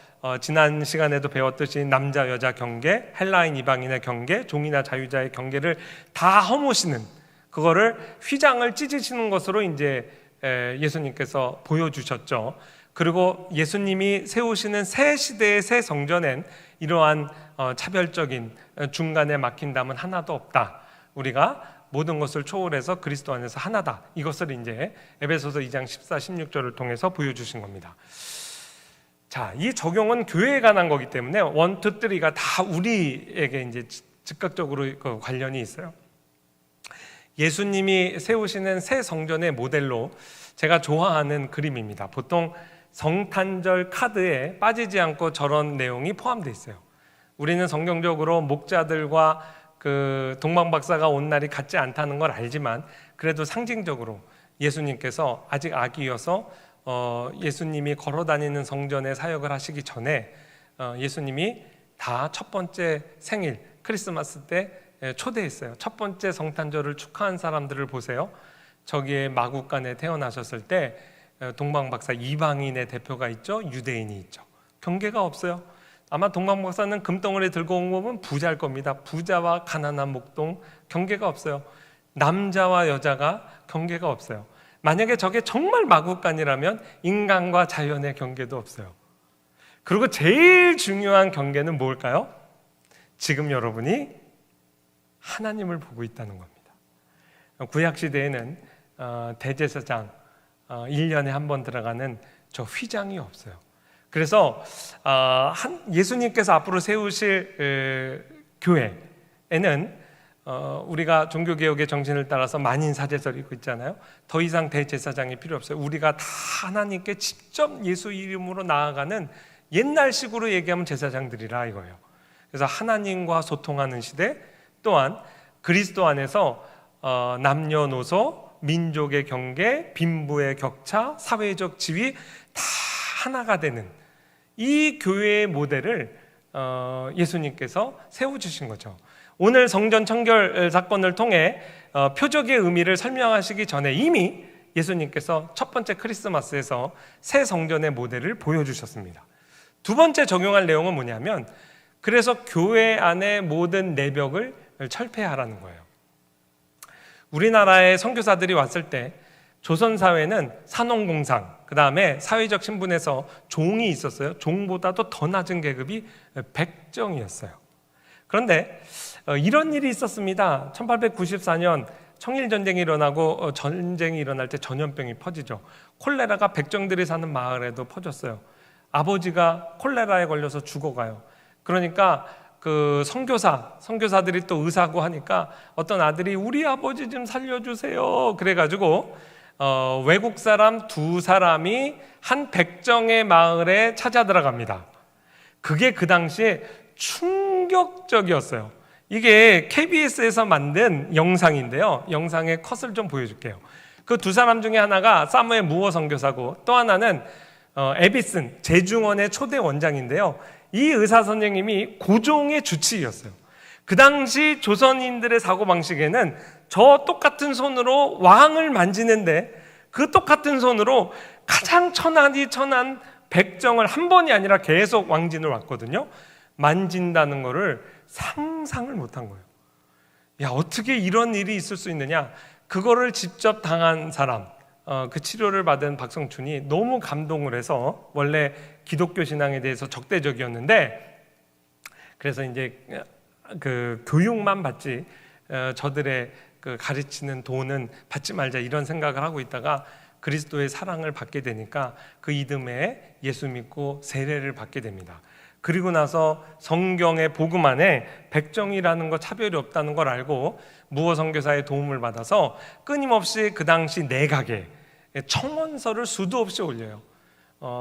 지난 시간에도 배웠듯이 남자 여자 경계, 헬라인 이방인의 경계, 종이나 자유자의 경계를 다 허무시는, 그거를 휘장을 찢으시는 것으로 이제 예수님께서 보여주셨죠. 그리고 예수님이 세우시는 새 시대의 새 성전엔 이러한 차별적인 중간에 막힌 담은 하나도 없다. 우리가 모든 것을 초월해서 그리스도 안에서 하나다. 이것을 이제 에베소서 2장 14, 16절을 통해서 보여주신 겁니다. 자, 이 적용은 교회에 관한 거기 때문에 1, 2, 3가 다 우리에게 이제 즉각적으로 관련이 있어요. 예수님이 세우시는 새 성전의 모델로 제가 좋아하는 그림입니다. 보통 성탄절 카드에 빠지지 않고 저런 내용이 포함되어 있어요. 우리는 성경적으로 목자들과 그 동방박사가 온 날이 같지 않다는 걸 알지만, 그래도 상징적으로 예수님께서 아직 아기여서 예수님이 걸어다니는 성전에 사역을 하시기 전에 예수님이 다 첫 번째 생일 크리스마스 때 초대했어요. 첫 번째 성탄절을 축하한 사람들을 보세요. 저기에 마국간에 태어나셨을 때 동방박사 이방인의 대표가 있죠, 유대인이 있죠. 경계가 없어요. 아마 동방박사는 금덩어리 들고 온 거 보면 부자일 겁니다. 부자와 가난한 목동, 경계가 없어요. 남자와 여자가 경계가 없어요. 만약에 저게 정말 마국간이라면 인간과 자연의 경계도 없어요. 그리고 제일 중요한 경계는 뭘까요? 지금 여러분이 하나님을 보고 있다는 겁니다. 구약시대에는 대제사장 1년에 한 번 들어가는 저 휘장이 없어요. 그래서 예수님께서 앞으로 세우실 교회에는 우리가 종교개혁의 정신을 따라서 만인사제설 읽고 있잖아요. 더 이상 대제사장이 필요 없어요. 우리가 다 하나님께 직접 예수 이름으로 나아가는, 옛날식으로 얘기하면 제사장들이라 이거예요. 그래서 하나님과 소통하는 시대, 또한 그리스도 안에서 남녀노소, 민족의 경계, 빈부의 격차, 사회적 지위 다 하나가 되는 이 교회의 모델을 예수님께서 세워주신 거죠. 오늘 성전 청결 사건을 통해 표적의 의미를 설명하시기 전에 이미 예수님께서 첫 번째 크리스마스에서 새 성전의 모델을 보여주셨습니다. 두 번째 적용할 내용은 뭐냐면, 그래서 교회 안의 모든 내벽을 철폐하라는 거예요. 우리나라에 선교사들이 왔을 때 조선사회는 산업공상, 그 다음에 사회적 신분에서 종이 있었어요. 종보다도 더 낮은 계급이 백정이었어요. 그런데 이런 일이 있었습니다. 1894년 청일전쟁이 일어나고 전쟁이 일어날 때 전염병이 퍼지죠. 콜레라가 백정들이 사는 마을에도 퍼졌어요. 아버지가 콜레라에 걸려서 죽어가요. 그러니까 그 선교사들이 또 의사고 하니까 어떤 아들이 우리 아버지 좀 살려주세요. 그래가지고 외국 사람 2사람이 한 백정의 마을에 찾아 들어갑니다. 그게 그 당시에 충격적이었어요. 이게 KBS에서 만든 영상인데요. 영상의 컷을 좀 보여줄게요. 그 2사람 중에 하나가 사무엘 무어 선교사고 또 하나는 에비슨 재중원의 초대 원장인데요. 이 의사 선생님이 고종의 주치의였어요. 그 당시 조선인들의 사고방식에는 저 똑같은 손으로 왕을 만지는데 그 똑같은 손으로 가장 천하디 천한 백정을 한 번이 아니라 계속 왕진을 왔거든요. 만진다는 거를 상상을 못한 거예요. 야, 어떻게 이런 일이 있을 수 있느냐. 그거를 직접 당한 사람, 그 치료를 받은 박성춘이 너무 감동을 해서, 원래 기독교 신앙에 대해서 적대적이었는데 그래서 이제 그 교육만 받지 저들의 그 가르치는 돈은 받지 말자 이런 생각을 하고 있다가 그리스도의 사랑을 받게 되니까 그 이듬해 예수 믿고 세례를 받게 됩니다. 그리고 나서 성경의 복음 안에 백정이라는 거 차별이 없다는 걸 알고 무어 선교사의 도움을 받아서 끊임없이 그 당시 내각에 청원서를 수도 없이 올려요.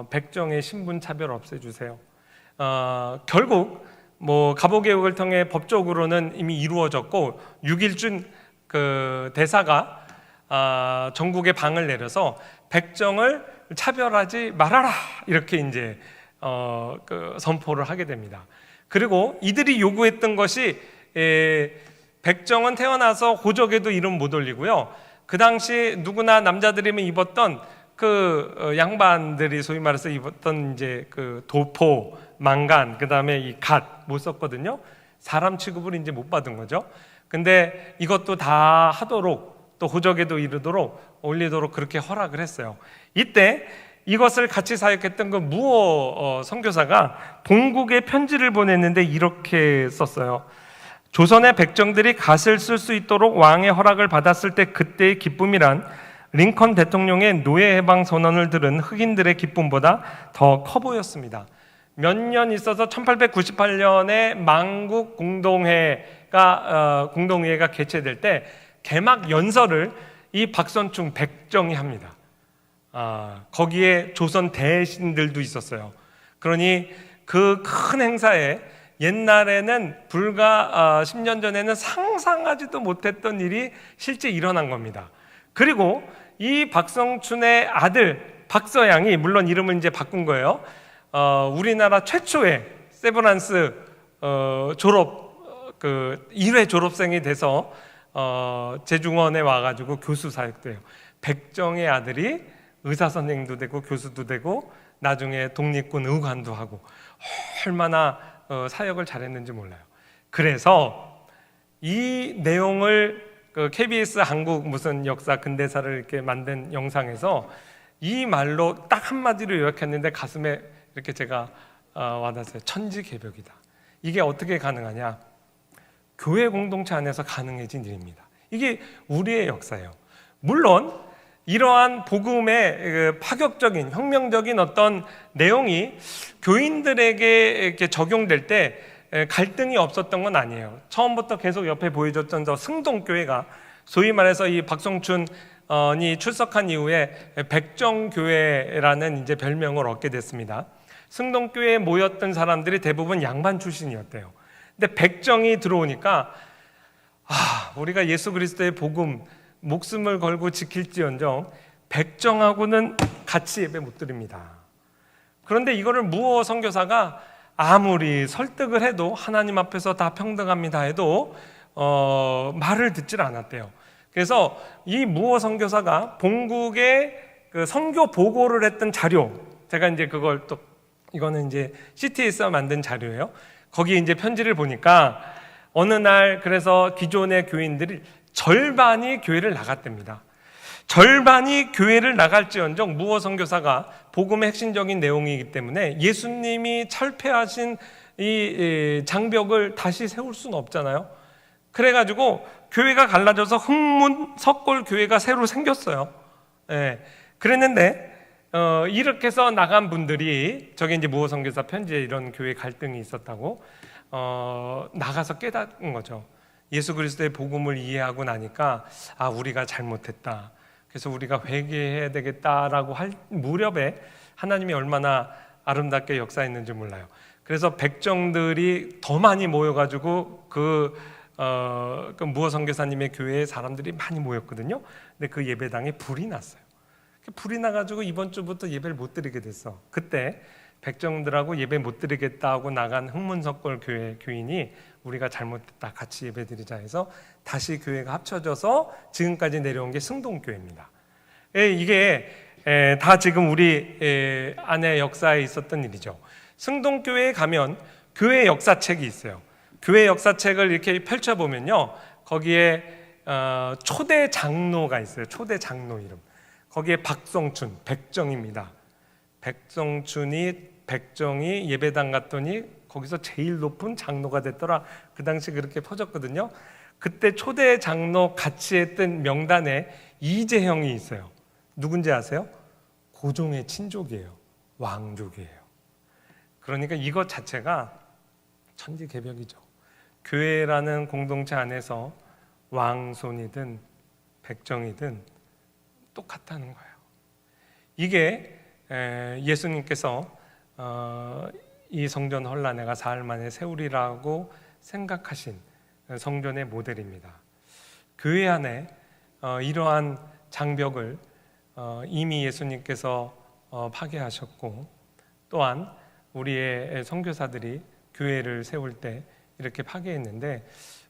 백정의 신분 차별 없애주세요. 결국 뭐 갑오개혁을 통해 법적으로는 이미 이루어졌고 6.1준 그 대사가 전국에 방을 내려서 백정을 차별하지 말아라 이렇게 이제 그 선포를 하게 됩니다. 그리고 이들이 요구했던 것이 백정은 태어나서 호적에도 이름 못 올리고요. 그 당시 누구나 남자들이면 입었던 그 양반들이 소위 말해서 입었던 이제 그 도포, 망간, 그 다음에 이 갓 못 썼거든요. 사람 취급을 이제 못 받은 거죠. 근데 이것도 다 하도록 또 호적에도 이르도록 올리도록 그렇게 허락을 했어요. 이때 이것을 같이 사역했던 그 무어 선교사가 동국에 편지를 보냈는데 이렇게 썼어요. 조선의 백정들이 갓을 쓸 수 있도록 왕의 허락을 받았을 때 그때의 기쁨이란 링컨 대통령의 노예 해방 선언을 들은 흑인들의 기쁨보다 더 커 보였습니다. 몇 년 있어서 1898년에 만국 공동회가 개최될 때 개막 연설을 이 박선충 백정이 합니다. 거기에 조선 대신들도 있었어요. 그러니 그 큰 행사에 옛날에는 불과 10년 전에는 상상하지도 못했던 일이 실제 일어난 겁니다. 그리고 이 박성춘의 아들 박서양이, 물론 이름을 이제 바꾼 거예요. 우리나라 최초의 세브란스 졸업 1회 졸업생이 돼서 재중원에 와가지고 교수 사역돼요. 백정의 아들이 의사 선생님도 되고 교수도 되고 나중에 독립군 의관도 하고 얼마나 사역을 잘했는지 몰라요. 그래서 이 내용을 KBS 한국 무슨 역사 근대사를 이렇게 만든 영상에서 이 말로 딱 한마디로 요약했는데 가슴에 이렇게 제가 와닿았어요. 천지개벽이다. 이게 어떻게 가능하냐? 교회 공동체 안에서 가능해진 일입니다. 이게 우리의 역사예요. 물론 이러한 복음의 파격적인 혁명적인 어떤 내용이 교인들에게 이렇게 적용될 때 갈등이 없었던 건 아니에요. 처음부터 계속 옆에 보여줬던 저 승동교회가 소위 말해서 이 박성춘이 출석한 이후에 백정교회라는 이제 별명을 얻게 됐습니다. 승동교회에 모였던 사람들이 대부분 양반 출신이었대요. 근데 백정이 들어오니까 우리가 예수 그리스도의 복음 목숨을 걸고 지킬지언정 백정하고는 같이 예배 못 드립니다. 그런데 이거를 무어 선교사가 아무리 설득을 해도 하나님 앞에서 다 평등합니다 해도 말을 듣질 않았대요. 그래서 이 무어 선교사가 본국에 그 선교 보고를 했던 자료, 제가 이제 그걸 또 이거는 이제 CT에서 만든 자료예요. 거기에 이제 편지를 보니까 어느 날 그래서 기존의 교인들이 절반이 교회를 나갔답니다. 절반이 교회를 나갈지언정 무어 선교사가 복음의 핵심적인 내용이기 때문에 예수님이 철폐하신 이 장벽을 다시 세울 수는 없잖아요. 그래가지고 교회가 갈라져서 흥문 석골 교회가 새로 생겼어요. 그랬는데 이렇게 해서 나간 분들이, 저게 이제 무어 선교사 편지에 이런 교회 갈등이 있었다고, 나가서 깨닫는 거죠. 예수 그리스도의 복음을 이해하고 나니까 우리가 잘못했다. 그래서 우리가 회개해야 되겠다라고 할 무렵에 하나님이 얼마나 아름답게 역사했는지 몰라요. 그래서 백정들이 더 많이 모여가지고 그 무어 선교사님의 교회에 사람들이 많이 모였거든요. 근데 그 예배당에 불이 났어요. 불이 나가지고 이번 주부터 예배를 못 드리게 됐어. 그때 백정들하고 예배 못 드리겠다고 나간 흥문석골 교회 교인이 우리가 잘못했다, 같이 예배 드리자 해서 다시 교회가 합쳐져서 지금까지 내려온 게 승동교회입니다. 이게 다 지금 우리 안의 역사에 있었던 일이죠. 승동교회에 가면 교회 역사책이 있어요. 교회 역사책을 이렇게 펼쳐보면요, 거기에 초대 장로가 있어요. 초대 장로 이름. 거기에 박성춘, 백정입니다. 백정이 예배당 갔더니 거기서 제일 높은 장로가 됐더라. 그 당시 그렇게 퍼졌거든요. 그때 초대 장로 같이 했던 명단에 이재형이 있어요. 누군지 아세요? 고종의 친족이에요. 왕족이에요. 그러니까 이것 자체가 천지개벽이죠. 교회라는 공동체 안에서 왕손이든 백정이든 똑같다는 거예요. 이게 예수님께서 이 성전 헐라 내가 사흘 만에 세우리라고 생각하신 성전의 모델입니다. 교회 안에 이러한 장벽을 이미 예수님께서 파괴하셨고, 또한 우리의 선교사들이 교회를 세울 때 이렇게 파괴했는데,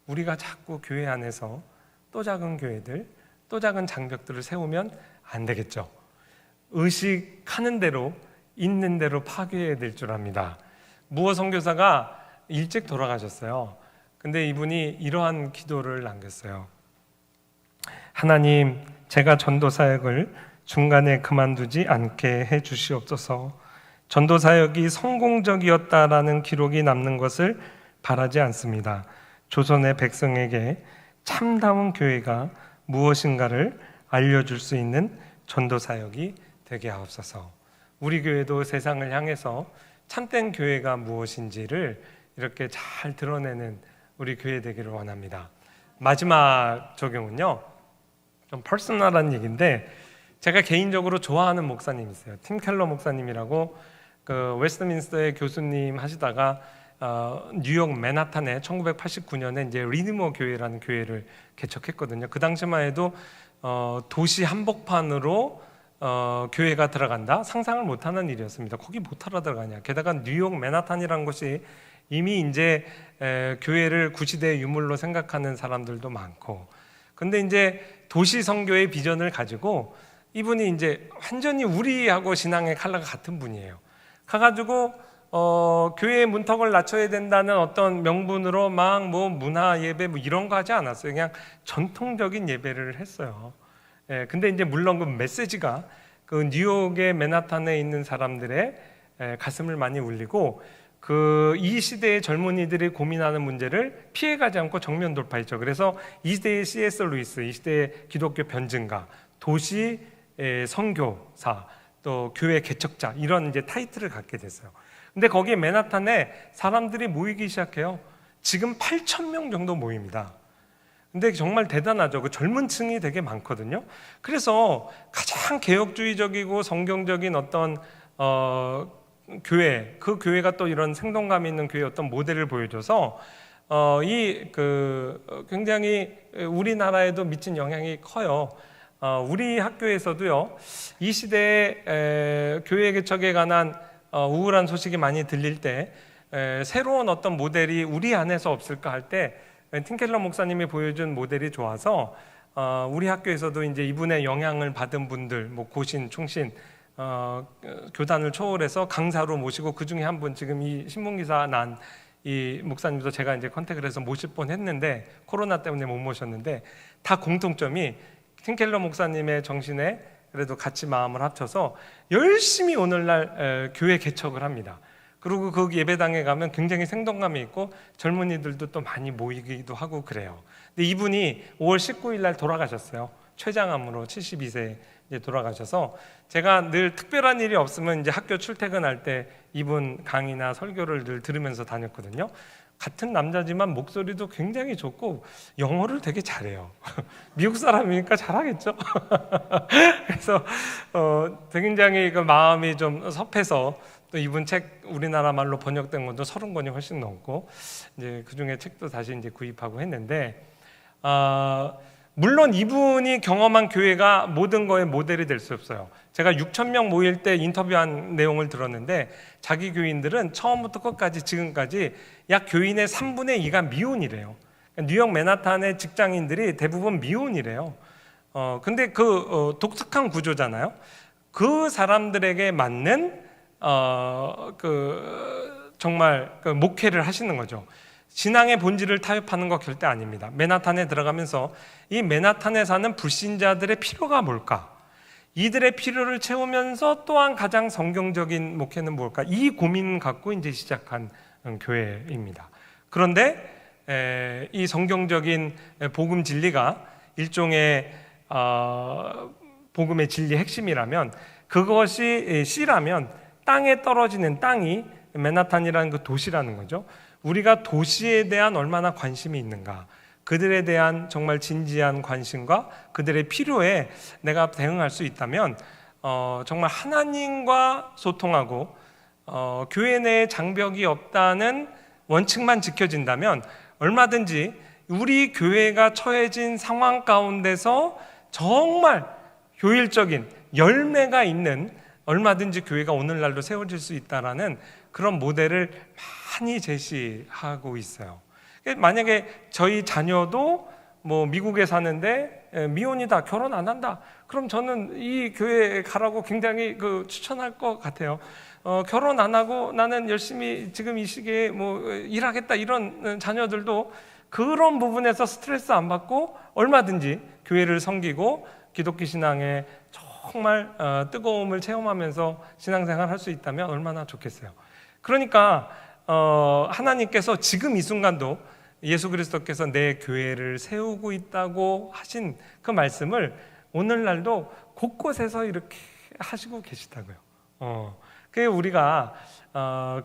우리가 자꾸 교회 안에서 또 작은 교회들, 또 작은 장벽들을 세우면 안 되겠죠. 의식하는 대로 있는 대로 파괴해야 될 줄 압니다. 무어 선교사가 일찍 돌아가셨어요. 근데 이분이 이러한 기도를 남겼어요. 하나님, 제가 전도 사역을 중간에 그만두지 않게 해 주시옵소서. 전도 사역이 성공적이었다라는 기록이 남는 것을 바라지 않습니다. 조선의 백성에게 참다운 교회가 무엇인가를 알려줄 수 있는 전도 사역이 되게 하옵소서. 우리 교회도 세상을 향해서 참된 교회가 무엇인지를 이렇게 잘 드러내는 우리 교회 되기를 원합니다. 마지막 적용은요, 좀 퍼스널한 얘기인데, 제가 개인적으로 좋아하는 목사님이 있어요. 팀 켈러 목사님이라고, 그 웨스트민스터의 교수님 하시다가 뉴욕 맨하탄에 1989년에 이제 리드머 교회라는 교회를 개척했거든요. 그 당시만 해도 도시 한복판으로 교회가 들어간다? 상상을 못하는 일이었습니다. 거기 못하러 들어가냐? 게다가 뉴욕 맨하탄이라는 곳이 이미 이제 교회를 구시대의 유물로 생각하는 사람들도 많고, 근데 이제 도시 선교의 비전을 가지고 이분이 이제 완전히 우리하고 신앙의 컬러가 같은 분이에요. 가가지고 교회의 문턱을 낮춰야 된다는 어떤 명분으로 막 뭐 문화 예배 뭐 이런 거 하지 않았어요. 그냥 전통적인 예배를 했어요. 근데 이제 물론 그 메시지가 그 뉴욕의 맨하탄에 있는 사람들의 가슴을 많이 울리고, 이 시대의 젊은이들이 고민하는 문제를 피해가지 않고 정면 돌파했죠. 그래서 이 시대의 C.S. 루이스, 이 시대의 기독교 변증가, 도시 선교사, 또 교회 개척자, 이런 이제 타이틀을 갖게 됐어요. 근데 거기에 맨하탄에 사람들이 모이기 시작해요. 지금 8,000명 정도 모입니다. 근데 정말 대단하죠. 그 젊은 층이 되게 많거든요. 그래서 가장 개혁주의적이고 성경적인 어떤 교회, 그 교회가 또 이런 생동감 있는 교회의 어떤 모델을 보여줘서 굉장히 우리나라에도 미친 영향이 커요. 우리 학교에서도요, 이 시대에 교회 개척에 관한 우울한 소식이 많이 들릴 때 새로운 어떤 모델이 우리 안에서 없을까 할 때 팀 켈러 목사님이 보여준 모델이 좋아서 우리 학교에서도 이제 이분의 영향을 받은 분들, 뭐 고신, 충신, 교단을 초월해서 강사로 모시고, 그 중에 한 분, 지금 이 신문기사 난 이 목사님도 제가 이제 컨택을 해서 모실 뻔 했는데 코로나 때문에 못 모셨는데, 다 공통점이 팀 켈러 목사님의 정신에 그래도 같이 마음을 합쳐서 열심히 오늘날 교회 개척을 합니다. 그리고 그 예배당에 가면 굉장히 생동감이 있고 젊은이들도 또 많이 모이기도 하고 그래요. 근데 이분이 5월 19일 날 돌아가셨어요. 췌장암으로 72세에 이제 돌아가셔서, 제가 늘 특별한 일이 없으면 이제 학교 출퇴근할 때 이분 강의나 설교를 늘 들으면서 다녔거든요. 같은 남자지만 목소리도 굉장히 좋고 영어를 되게 잘해요. 미국 사람이니까 잘하겠죠. 그래서 굉장히 그 마음이 좀 섭해서 또 이분 책 우리나라 말로 번역된 것도 30권이 훨씬 넘고 이제 그 중에 책도 다시 이제 구입하고 했는데 물론 이분이 경험한 교회가 모든 거에 모델이 될 수 없어요. 제가 6,000명 모일 때 인터뷰한 내용을 들었는데 자기 교인들은 처음부터 끝까지 지금까지 약 교인의 3분의 2가 미혼이래요. 뉴욕 맨하탄의 직장인들이 대부분 미혼이래요. 근데 독특한 구조잖아요. 그 사람들에게 맞는 정말 목회를 하시는 거죠. 신앙의 본질을 타협하는 거 절대 아닙니다. 맨하탄에 들어가면서 이 맨하탄에 사는 불신자들의 필요가 뭘까? 이들의 필요를 채우면서 또한 가장 성경적인 목회는 뭘까? 이 고민 갖고 이제 시작한 교회입니다. 그런데 이 성경적인 복음 진리가 일종의 복음의 진리의 핵심이라면 그것이 C라면 땅에 떨어지는 땅이 맨하탄이라는 그 도시라는 거죠. 우리가 도시에 대한 얼마나 관심이 있는가, 그들에 대한 정말 진지한 관심과 그들의 필요에 내가 대응할 수 있다면 정말 하나님과 소통하고 교회 내에 장벽이 없다는 원칙만 지켜진다면 얼마든지 우리 교회가 처해진 상황 가운데서 정말 효율적인 열매가 있는 얼마든지 교회가 오늘날도 세워질 수 있다라는 그런 모델을 많이 제시하고 있어요. 만약에 저희 자녀도 뭐 미국에 사는데 미혼이다, 결혼 안 한다, 그럼 저는 이 교회에 가라고 굉장히 추천할 것 같아요. 결혼 안 하고 나는 열심히 지금 이 시기에 뭐 일하겠다, 이런 자녀들도 그런 부분에서 스트레스 안 받고 얼마든지 교회를 섬기고 기독교 신앙에 정말 뜨거움을 체험하면서 신앙생활 할 수 있다면 얼마나 좋겠어요. 그러니까 하나님께서 지금 이 순간도 예수 그리스도께서 내 교회를 세우고 있다고 하신 그 말씀을 오늘날도 곳곳에서 이렇게 하시고 계시다고요. 그래서 우리가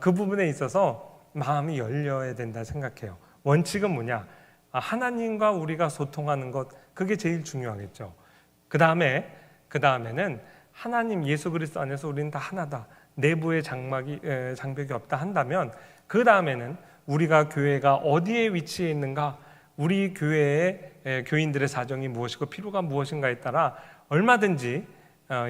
그 부분에 있어서 마음이 열려야 된다 생각해요. 원칙은 뭐냐? 하나님과 우리가 소통하는 것, 그게 제일 중요하겠죠. 그 다음에는 하나님 예수 그리스도 안에서 우리는 다 하나다, 내부에 장벽이 없다 한다면 그 다음에는 우리가 교회가 어디에 위치해 있는가, 우리 교회의 교인들의 사정이 무엇이고 필요가 무엇인가에 따라 얼마든지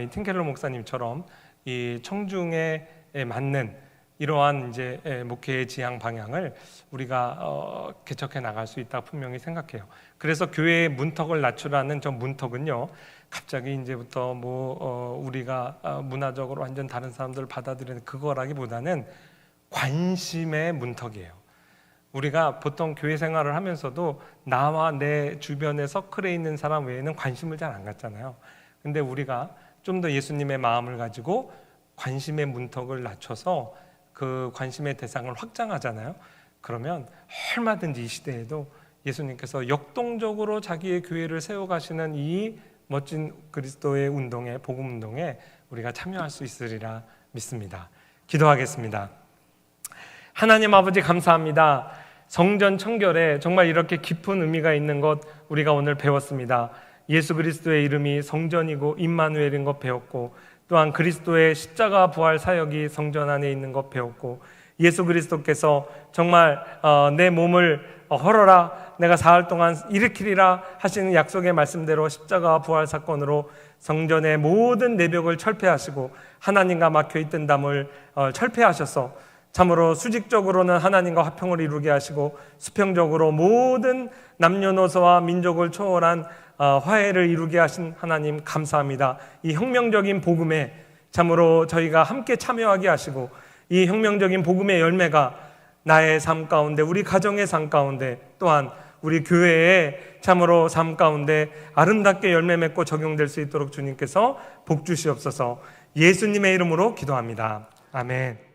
이 팀켈러 목사님처럼 이 청중에 맞는 이러한 이제 목회의 지향 방향을 우리가 개척해 나갈 수 있다 분명히 생각해요. 그래서 교회의 문턱을 낮추라는 저 문턱은요, 갑자기 이제부터 우리가 문화적으로 완전 다른 사람들을 받아들이는 그거라기보다는 관심의 문턱이에요. 우리가 보통 교회 생활을 하면서도 나와 내 주변의 서클에 있는 사람 외에는 관심을 잘 안 갖잖아요. 근데 우리가 좀 더 예수님의 마음을 가지고 관심의 문턱을 낮춰서 그 관심의 대상을 확장하잖아요. 그러면 얼마든지 이 시대에도 예수님께서 역동적으로 자기의 교회를 세워가시는 이 멋진 그리스도의 운동에, 복음 운동에 우리가 참여할 수 있으리라 믿습니다. 기도하겠습니다. 하나님 아버지, 감사합니다. 성전 청결에 정말 이렇게 깊은 의미가 있는 것 우리가 오늘 배웠습니다. 예수 그리스도의 이름이 성전이고 임마누엘인 것 배웠고, 또한 그리스도의 십자가 부활 사역이 성전 안에 있는 것 배웠고, 예수 그리스도께서 정말 내 몸을 헐어라, 내가 사흘 동안 일으키리라 하시는 약속의 말씀대로 십자가 부활 사건으로 성전의 모든 내벽을 철폐하시고 하나님과 막혀있던 담을 철폐하셔서 참으로 수직적으로는 하나님과 화평을 이루게 하시고 수평적으로 모든 남녀노소와 민족을 초월한 화해를 이루게 하신 하나님 감사합니다. 이 혁명적인 복음에 참으로 저희가 함께 참여하게 하시고 이 혁명적인 복음의 열매가 나의 삶 가운데, 우리 가정의 삶 가운데, 또한 우리 교회의 참으로 삶 가운데 아름답게 열매 맺고 적용될 수 있도록 주님께서 복 주시옵소서. 예수님의 이름으로 기도합니다. 아멘.